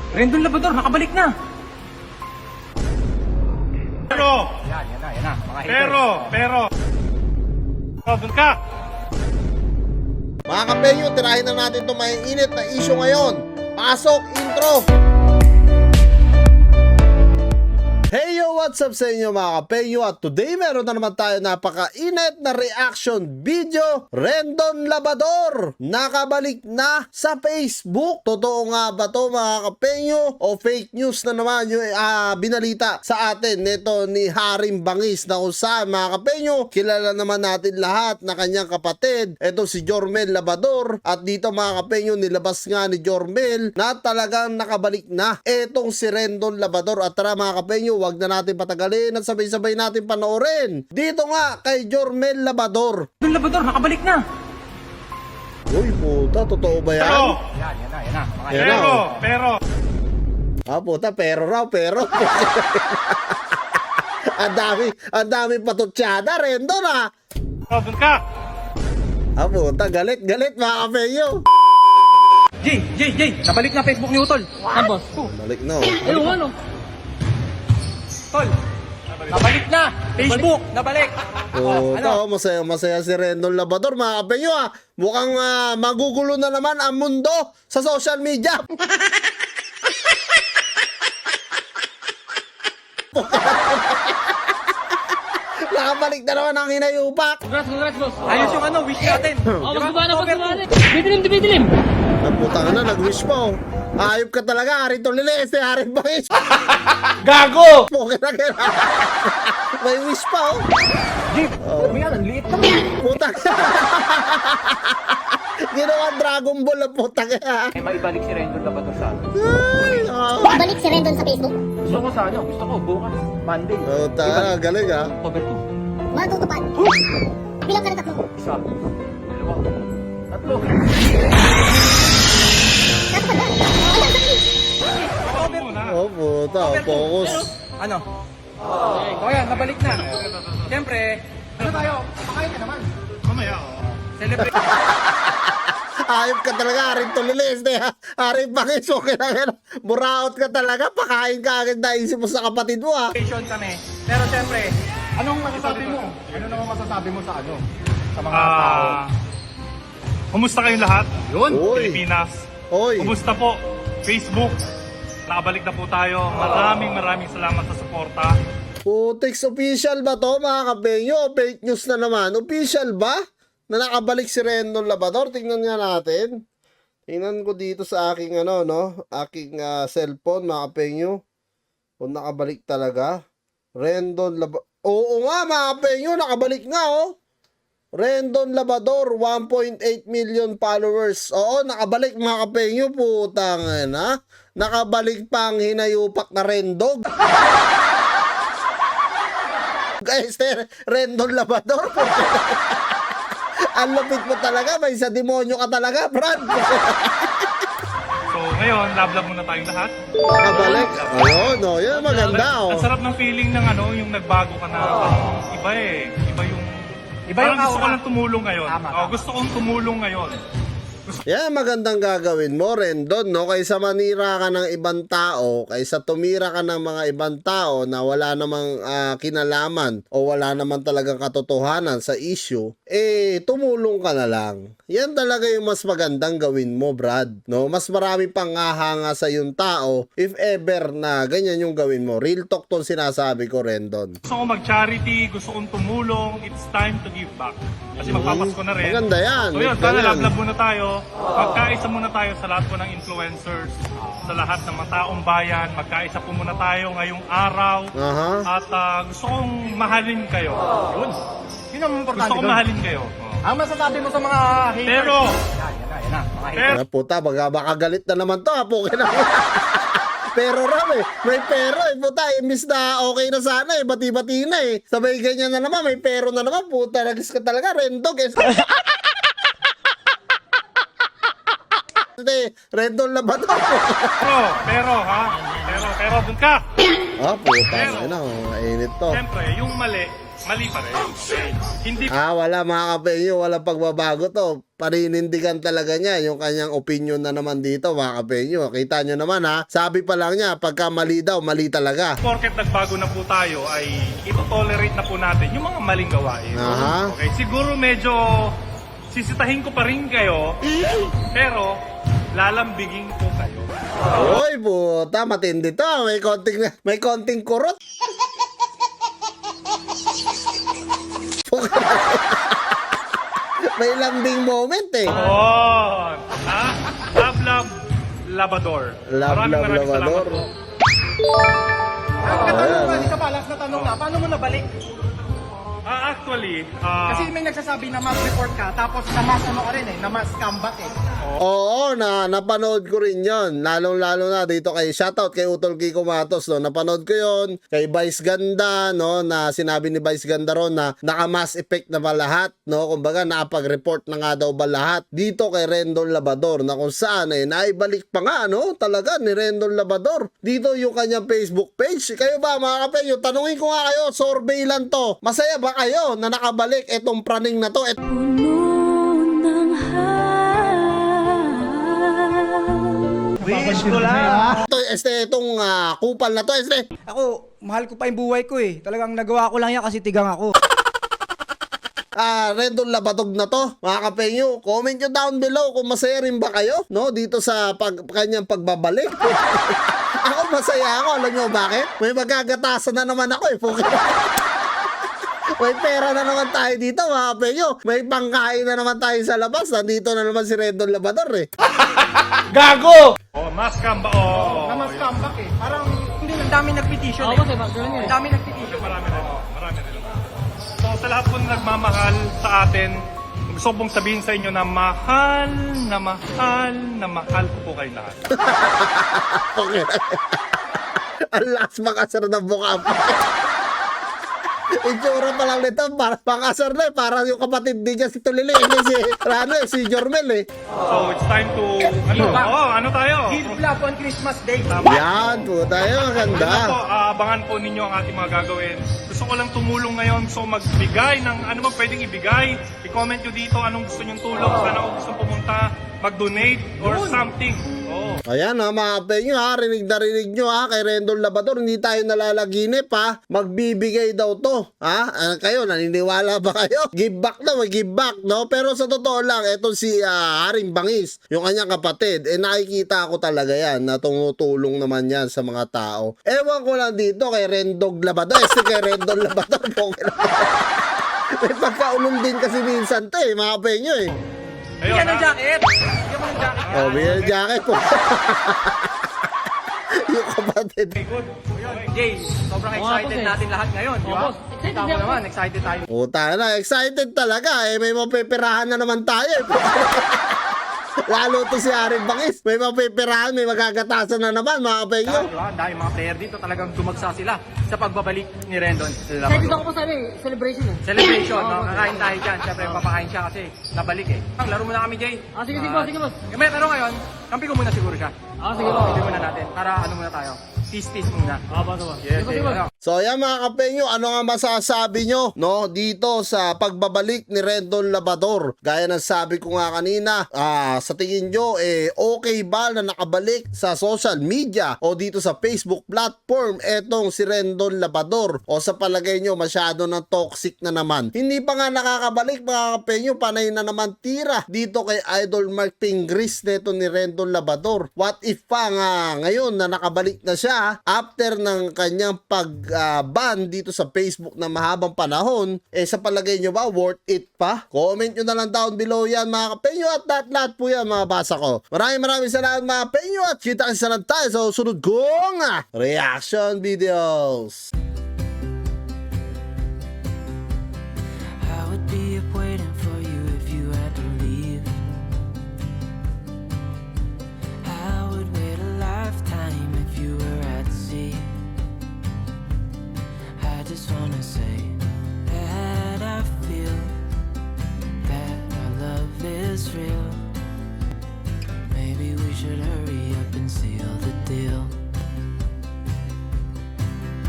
Rendon Labrador, nakabalik na. Pero, Yan na. Mga pero. Oh, dun ka. Mga kapenyo, tirahin na natin itong may init na issue ngayon. Pasok, intro! Hey yo, what's up sa inyo mga kapenyo? At today meron na naman tayo napaka-init na reaction video. Rendon Labrador nakabalik na sa Facebook. Totoo nga ba to mga kapenyo? O fake news na naman yung binalita sa atin nito ni Haring Bangis na kung saan mga kapenyo, kilala naman natin lahat na kanyang kapatid. Ito si Jormel Labrador. At dito mga kapenyo, nilabas nga ni Jormel na talagang nakabalik na etong si Rendon Labrador. At tara mga kapenyo, wag na natin patagalin at sabay-sabay natin panoorin. Dito nga kay Jormel Labrador. Rendon Labrador, nakabalik na. Uy puta, totoo ba yan? Pero, Yan na. Mga pero. Puta, pero raw, pero. ang dami patutsada, Rendon Oh, dun ka. Puta, galit mga kapenyo. Jay, nabalik na Facebook ni Utol. Boss? Balik na Ayun, ano? Tol, nabalik na. Facebook, nabalik. Puta, masaya si Rendon Labrador mga kapenyo Mukhang magugulo na naman ang mundo sa social media. Nakabalik na naman ang hinayupak. Congrats, boss. Ayos yung wish natin. Magkubana. Bidilim. Ang putang na, nag-wish pa Ayop ka talaga, Haring Toliles, Haring Bangis. Gago! Okay na kaya. May wish pa Jeep, yan, ang liit naman. Putang. Ginawa Dragon Ball ang putang kaya. May maibalik si Rendon Labrador sa atin. Balik si Rendon sa Facebook. Gusto ko bukas, Monday. Galing October 2. Matutupad. Bilang ka na tatlo. Isa, dalawa, tatlo. Natupad na. Ayan, sakli. Puta, focus. Ano? O yan, nabalik na. Siyempre, ano tayo? Pakain ka naman. Mamaya, Celebrate. Ayop ka talaga, Haring Toliles, Haring Bangis, okay na yan. Buraot ka talaga, pakain ka agad naisip mo sa kapatid mo Vacation kami. Pero siyempre, anong masasabi mo? Ano naman masasabi mo sa Sa mga tao? Kumusta kayong lahat? Yun. Uy. Pilipinas. Oy, Kumusta po? Facebook. Nakabalik na po tayo. Maraming salamat sa suporta. Putex, official ba to mga kapenyo? Fake news na naman. Official ba? Na nakabalik si Rendon Labrador? Tingnan nga natin. Tingnan ko dito sa aking aking cellphone mga kapenyo. Kung nakabalik talaga. Rendon Labrador. Oo nga mga kapenyo, nakabalik nga Rendon Labrador, 1.8 million followers. Oo, nakabalik mga kapenyo. Putang nakabalik pa ang hinayupak na Rendog. Guys, Rendon Labrador. Ang lapit mo talaga. May sa demonyo ka talaga, Brad. So ngayon, love muna tayong lahat. Nakabalik. Ayun, yun maganda Ang sarap ng feeling ng yung nagbago ka na. Iba Iba yung Iba yung gusto ko aura. lang tumulong ngayon. Tama. Gusto kong tumulong ngayon. Yan, magandang gagawin mo, Rendon, Kaysa manira ka ng ibang tao, kaysa tumira ka ng mga ibang tao na wala namang kinalaman o wala naman talagang katotohanan sa issue, tumulong ka na lang. Yan talaga yung mas magandang gawin mo, Brad. Mas marami pang hahanga sa yung tao if ever na ganyan yung gawin mo. Real talk tong sinasabi ko, Rendon. Gusto kong mag-charity, gusto kong tumulong. It's time to give back. Kasi magpapasko na rin. Maganda yan. So yun, Ganyan. sana love muna tayo. Magkaisa muna tayo sa lahat po ng influencers, sa lahat ng mga taong bayan. Magkaisa po muna tayo ngayong araw. Aha. At gusto kong mahalin kayo. Yun. Yun ang importante Gusto kong doon. mahalin kayo. Ang masasabi mo sa mga haters? Pero, Yan na. Mga haters. Puta, baka galit na naman to, Pukin na. Pero ram may pero puta, imbis na okay na sana bati-bati na Sabay ganyan na naman, may pero na naman, puta, nagis ka talaga, Rendog Rendon Labrador. pero, dun ka. Puta, mainit to. Siyempre, yung mali, mali pa rin. Okay? Hindi Wala mga kapenyo, walang pagbabago to. Paninindigan talaga niya yung kanyang opinion na naman dito mga kapenyo. Kita nyo naman ha, sabi pa lang niya, pagka mali daw, mali talaga. porket nagbago na po tayo ay ito-tolerate na po natin yung mga maling gawain. Aha. Okay, siguro medyo sisitahin ko pa rin kayo, pero lalambigin ko kayo. Uy, puta, matindi to. May konting kurot. May lambing moment eh. Oh, ha? Love, Labador. Maraming Labrador. salamat po. Katanungan, isa pa, last na tanong na, paano mo nabalik? Actually, Kasi may nagsasabi na mass report ka, tapos na mass ano ka rin eh, na mass comeback eh. Oo, napanood ko rin yon. Lalong-lalo na dito kay shoutout kay Utol Kiko Matos, no. Napanood ko yon kay Vice Ganda, no, na sinabi ni Vice Ganda ron na naka-mass effect na ba lahat, no? Kumbaga nakapag-report na nga daw ba lahat. Dito kay Rendon Labador na kung saan naibalik pa nga, no? Talaga ni Rendon Labador. Dito yung kanyang Facebook page. Kayo ba mga kapenyo, tanungin ko nga kayo, survey lang to. Masaya ba kayo na nakabalik etong praning na to? Wish ko lang. Itong kupal na to, Ako, mahal ko pa yung buhay ko eh. Talagang nagawa ko lang yan kasi tigang ako. Rendon Labadog na to, mga kapenyo. Comment nyo down below kung masaya rin ba kayo, no? Dito sa kanyang pagbabalik. Ako masaya ako, alam nyo bakit? May magagatasan na naman ako eh. May pera na naman tayo dito, mga kapenyo. May pangkain na naman tayo sa labas. Nandito na naman si Rendon Labador eh. oh, mass comeback. Oh, Na mass comeback eh. Parang hindi, ang dami nag-petition Oo, eh. kasi bakit ganun yun? Ang dami nag-petition. marami rin. So, sa lahat po na nagmamahal sa atin, gusto kong sabihin sa inyo na mahal ko po kayo lahat. Okay. Ang lakas makasar ng mukha pa. Itsura pa lang nito, makasar na eh. Parang yung kapatid din niya si Tulili. Si Jormel eh. So, it's time to, ano tayo? Give love on Christmas Day. Yan po tayo, maganda. Ano po, abangan po ninyo ang ating mga gagawin. Gusto ko lang tumulong ngayon, so magbigay ng ano ba pwedeng ibigay. I-comment nyo dito anong gusto nyong tulong, saan ako gusto pumunta, mag-donate or something. Oo. Ayan mga kapenyo rinig na rinig nyo kay Rendon Labador, hindi tayo nalalaginip magbibigay daw to kayo, naniniwala ba kayo? Give back daw, give back, no? Pero sa totoo lang, etong si Haring Bangis, yung kanyang kapatid, nakikita ko talaga yan na tumutulong naman yan sa mga tao. Ewan ko lang dito kay Rendon Labador, kay Rendon Labador may pagkaulong din kasi minsan to mga kapenyo Ayun, Bigyan ng ha? jacket. Bigyan mo ng jacket. bigyan ng jacket po. Yung kapatid. Good. Jay, sobrang excited boss eh. natin lahat ngayon, di ba? Oo, boss. Excited Tama ako. naman, excited tayo. Puta na, excited talaga may mapipirahan na naman tayo Lalo to si Haring Bangis, may mapipirahan, may magagatasan na naman mga kapenyo. Di ba? Dahil mga player dito talagang dumagsa sila sa pagbabalik ni Rendon. Excited ako pa sabi, celebration eh. Celebration, no? Kakain tayo dyan. Siyempre, papakain siya kasi nabalik eh. Laro muna kami, Jay. Sige, boss, sige, boss. Pero ngayon, kampi ko muna siguro siya. Sige, boss. Kampi muna natin. Para ano muna tayo. Peace muna. Boss. Yes, Sige, boss. So yan mga kapenyo, ano nga masasabi nyo dito sa pagbabalik ni Rendon Labador? Gaya ng sabi ko nga kanina, sa tingin nyo okay ba na nakabalik sa social media o dito sa Facebook platform etong si Rendon Labador? O sa palagay nyo masyado na toxic na naman? Hindi pa nga nakakabalik mga kapenyo, panay na naman tira dito kay Idol Mark Pingris neto ni Rendon Labador. What if pa nga ngayon na nakabalik na siya after ng kanyang ban dito sa Facebook na mahabang panahon, sa palagay nyo ba worth it pa? Comment nyo na lang down below yan mga kapenyo at lahat po yan mga basa ko. Maraming salamat mga penyo at kita kasi sa tayo sa susunod kong reaction videos.